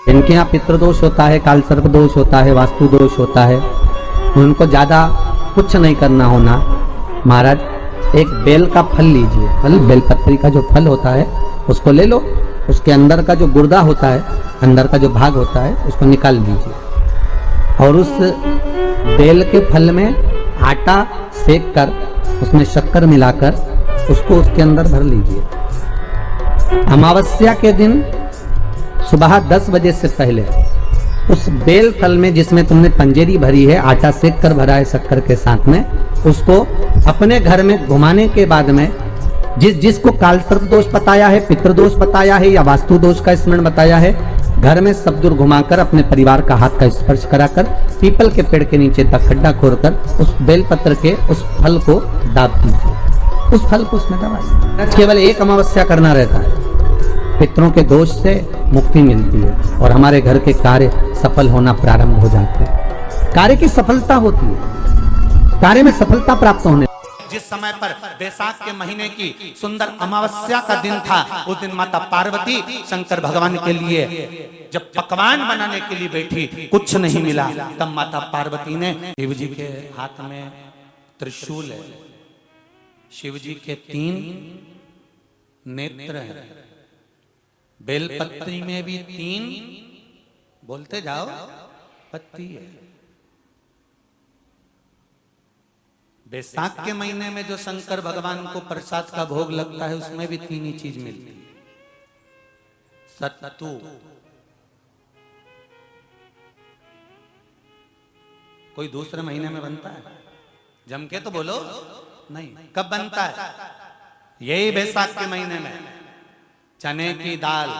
इनके यहाँ पितृदोष होता है, काल सर्प दोष होता है, वास्तु दोष होता है, उनको ज्यादा कुछ नहीं करना होना। महाराज एक बेल का फल लीजिए, फल बेलपत्री का जो फल होता है उसको ले लो, उसके अंदर का जो गुर्दा होता है, अंदर का जो भाग होता है उसको निकाल दीजिए और उस बेल के फल में आटा सेक कर उसमें शक्कर मिलाकर उसको उसके अंदर भर लीजिए। अमावस्या के दिन सुबह 10 बजे से पहले उस बेल फल में जिसमें तुमने पंजेरी भरी है, आटा सेक कर भरा है शक्कर के साथ में, उसको अपने घर में घुमाने के बाद में जिसको काल सर्प दोष बताया है, पितृदोष बताया है या वास्तु दोष का स्मरण बताया है, घर में सब दूर घुमाकर अपने परिवार का हाथ का स्पर्श कराकर पीपल के पेड़ के नीचे तक खड्डा खोदकर उस बेलपत्र के उस फल को दाब दीजिए, उस फल को उसमें दबाइए। केवल एक अमावस्या करना रहता है, पितरों के दोष से मुक्ति मिलती है और हमारे घर के कार्य सफल होना प्रारंभ हो जाते हैं। कार्य की सफलता होती है, कार्य में सफलता प्राप्त होने। जिस समय पर बैसाख के महीने की सुंदर अमावस्या का दिन था, उस दिन माता पार्वती शंकर भगवान के लिए जब पकवान बनाने के लिए बैठी, कुछ नहीं मिला, तब माता पार्वती ने, शिव जी के हाथ में त्रिशूल है, शिव जी के 3 नेत्र हैं, बेलपत्री में भी 3, बोलते जाओ, पत्ती है। बैसाख के महीने में जो शंकर भगवान को प्रसाद का भोग लगता है उसमें भी 3 ही चीज मिलती है, सत्तू, कोई दूसरे महीने में बनता है? जम के तो बोलो नहीं। कब बनता है? यही बैसाख के महीने में। चने की दाल,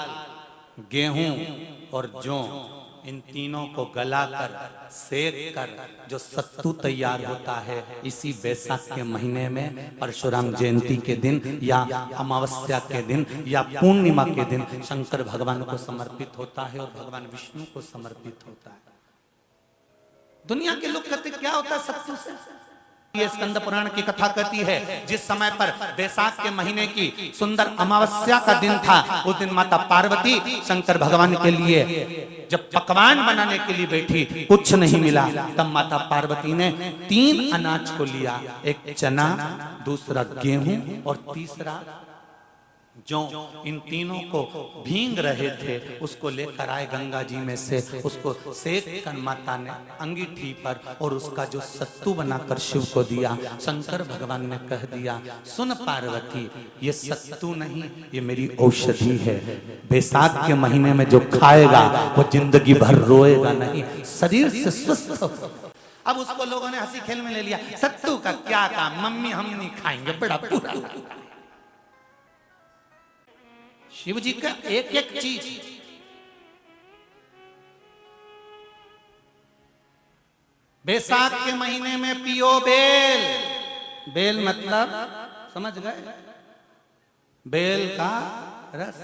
गेहूं और जौ, इन तीनों को गलाकर सेक कर जो सत्तू तैयार होता है, इसी बैसाख के महीने में परशुराम जयंती के दिन या अमावस्या के दिन या पूर्णिमा के दिन शंकर भगवान को समर्पित होता है और भगवान विष्णु को समर्पित होता है। दुनिया के लोग कहते क्या होता है सत्तू से? ये स्कंद पुराण की कथा कहती है, जिस समय पर बैसाख के महीने की सुंदर अमावस्या का दिन था, उस दिन माता पार्वती शंकर भगवान के लिए जब पकवान बनाने के लिए बैठी, कुछ नहीं मिला, तब माता पार्वती ने 3 अनाज को लिया, एक चना, दूसरा गेहूं और तीसरा जौ। इन तीनों को भींग रहे थे, उसको लेकर आए गंगा जी में से, उसको सेक कर माता ने अंगीठी पर और उसका जो सत्तू बनाकर शिव को दिया। शंकर भगवान ने कह दिया, सुन पार्वती, ये सत्तू नहीं, ये मेरी औषधि है। बैसाख के महीने में जो खाएगा वो जिंदगी भर रोएगा नहीं, शरीर से स्वस्थ। अब उसको लोगों ने हंसी खेल में ले लिया, सत्तू का क्या काम, मम्मी हम नहीं खाएंगे, बड़ा पूरा। शिव जी का एक एक चीज, बैसाख के महीने में पियो बेल। बेल मतलब समझ गए? बेल का रस।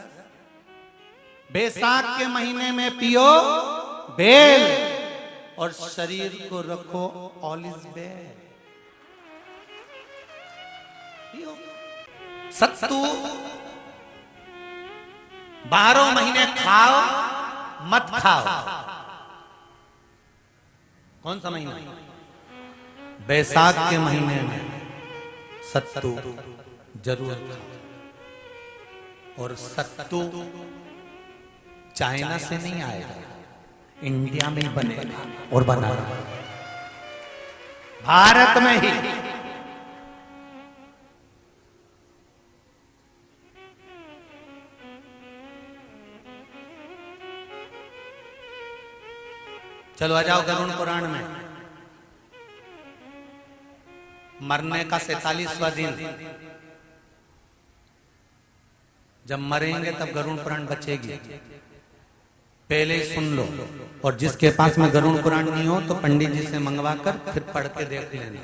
बैसाख के महीने में पियो बेल और शरीर को रखो ऑलिव बेल। सत्तू 12 महीने खाओ मत खाओ। कौन सा महीना? बैसाख के महीने में सत्तू जरूर खाओ। और सत्तू चाइना से नहीं आएगा, इंडिया में ही बनेगा और बनाना भारत में ही। चलो आ जाओ गरुड़ पुराण में। मरने का 47वां दिन, जब मरेंगे तब गरुड़ पुराण बचेगी, पहले ही सुन लो। और जिसके पास में गरुड़ पुराण नहीं हो तो पंडित जी से मंगवा कर फिर पढ़ के देख लेना।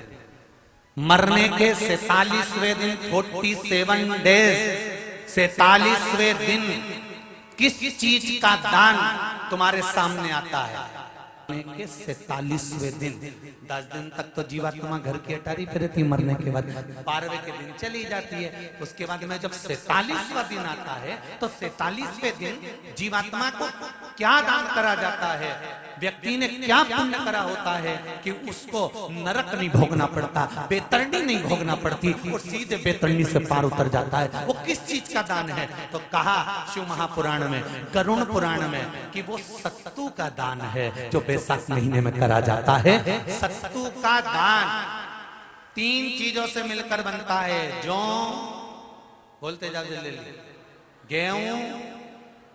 मरने के 47वें दिन, 47 डेज, 47वें दिन किस चीज का दान तुम्हारे सामने आता है? के 47वें दिन, 10 दिन तक तो जीवात्मा घर की अटारी पे रहती, मरने के बाद 12वें के दिन चली जाती है। उसके बाद में जब 47वां दिन आता है तो 47वें दिन जीवात्मा को क्या दान करा जाता है, व्यक्ति ने क्या पुण्य करा होता है कि उसको नरक नहीं भोगना पड़ता, बेतरणी नहीं भोगना पड़ती और सीधे बेतरणी से पार उतर जाता है। वो किस चीज का दान है? तो कहा शिव महापुराण में, गरुण पुराण में कि वो सत्तू का दान है जो बैसाख महीने में करा जाता है। सत्तू का दान 3 चीजों से मिलकर बनता है। जौ, बोलते जाओ जल्दी, गेहूं,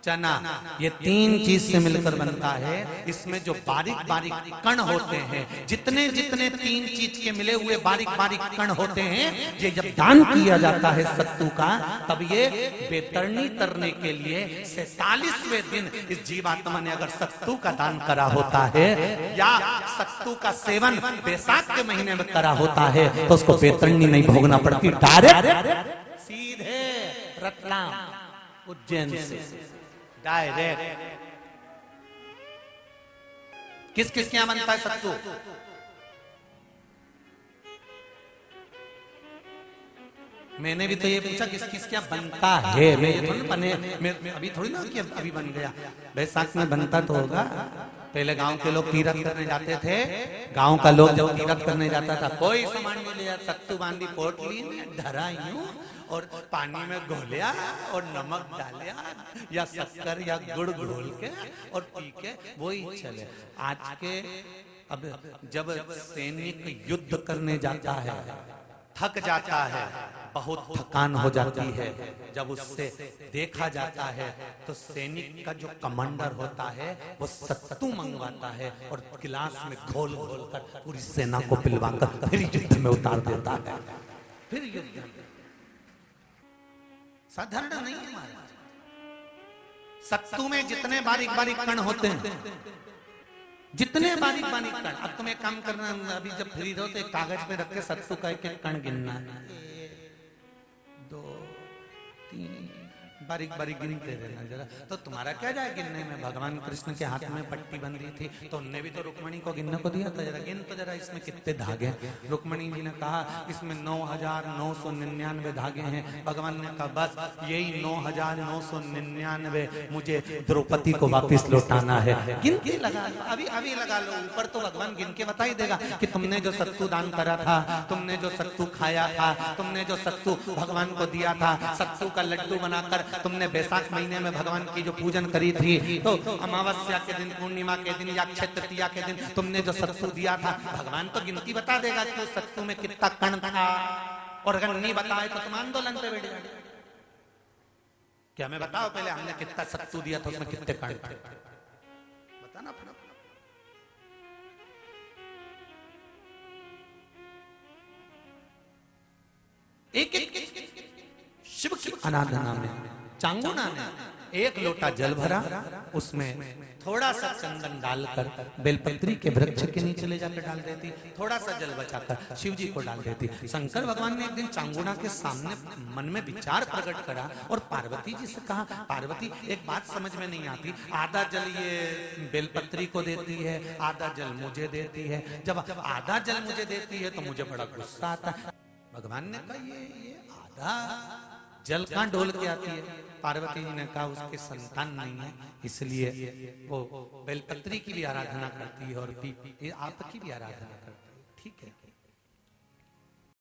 चना, ये 3 चीज से मिलकर बनता है। इसमें जो बारीक बारीक कण होते हैं, जितने जितने 3 चीज के मिले हुए बारीक बारीक कण होते हैं, ये जब दान किया जाता है सत्तू का, तब ये बेतरणी तरने के लिए 47वें दिन इस जीवात्मा ने अगर सत्तू का दान करा होता है या सत्तू का सेवन बैसाख के महीने में करा होता है तो उसको बेतरणी नहीं भोगना पड़ती, डायरेक्ट सीधे रतलाम उज्जैन से डायरेक्ट। किस किस के यहां बनता है सत्तू? मैंने भी तो ये पूछा किस किस क्या बनता है। मैं ये थोड़ी बने, मैं अभी थोड़ी ना कि अभी बन गया। बैसाख में बनता तो होगा। पहले गांव के लोग तीरथ करने जाते थे, गांव का लोग जब तीरथ करने जाता था कोई सामान नहीं लिया, सत्तू बांधी पोटली में धरा यूं और पानी में घोलिया और नमक डालिया या शक्कर या गुड़ घोल के और पी के वही चले। आज के अब जब सैनिक युद्ध करने जाता है, थक जाता है, बहुत थकान हो जाती है, जब उससे देखा जाता है तो सैनिक का जो कमांडर होता है वो सत्तू मंगवाता है और गिलास में घोल घोल कर पूरी सेना को पिलवाकर फिर युद्ध में उतार देता है। फिर युद्ध साधारण नहीं है महाराज। सत्तू में जितने बारीक बारीक कण होते हैं, जितने बारीक बारीक कण, अब तुम्हें काम करना, अभी जब फ्री रहो तो एक कागज पे रख के सत्तू का एक कण गिनना, 1 2 3 बारीक बारीक गिनते रहना जरा। तो तुम्हारा क्या जाए गिनने में? भगवान कृष्ण के हाथ में पट्टी बंधी थी तो उनने भी तो रुक्मणी को गिनने को दिया था, जरा गिन तो जरा इसमें कितने धागे। रुक्मणी जी ने कहा इसमें 9,999 धागे हैं। भगवान ने कहा बस यही 9,999 मुझे द्रौपदी को वापिस लौटाना है। गिन के लगा लो, अभी अभी लगा लो, ऊपर तो भगवान गिन के बता ही देगा कि तुमने जो सत्तू दान करा था, तुमने जो सत्तू खाया था, तुमने जो सत्तू भगवान को दिया था, सत्तू का लड्डू बनाकर तुमने बैसाख महीने में भगवान की जो पूजन करी थी, तो अमावस्या के दिन, पूर्णिमा के दिन या अक्षय तृतीया के दिन तुमने जो सत्तू दिया था, भगवान तो गिनती बता देगा कि उस सत्तू में कितना कण था। और अगर नहीं बताए तो तुम आंदोलन पे बैठ जाओगे। क्या हमें बताओ पहले हमने कितना सत्तू दिया था, उसमें कितने कण थे, बताना पड़ा। एक शिव की आराधना में चांगुना ने 1 लोटा जल भरा, उसमें थोड़ा सा चंदन डालकर बेलपत्री के वृक्ष के नीचे ले जाकर डाल देती, थोड़ा सा जल बचाकर शिव जी को डाल देती। शंकर भगवान ने एक दिन चांगुना के सामने मन में विचार प्रकट करा और पार्वती जी से कहा, पार्वती एक बात समझ में नहीं आती, आधा जल ये बेलपत्री को देती है, आधा जल मुझे देती है, जब आधा जल मुझे देती है तो मुझे बड़ा गुस्सा आता है। भगवान ने कहा ये आधा जल कहां डोल के आती है? पार्वती जी ने कहा उसके संतान नहीं है, इसलिए वो बेलपत्री की भी आराधना करती है और आपकी भी आराधना करती है। ठीक है।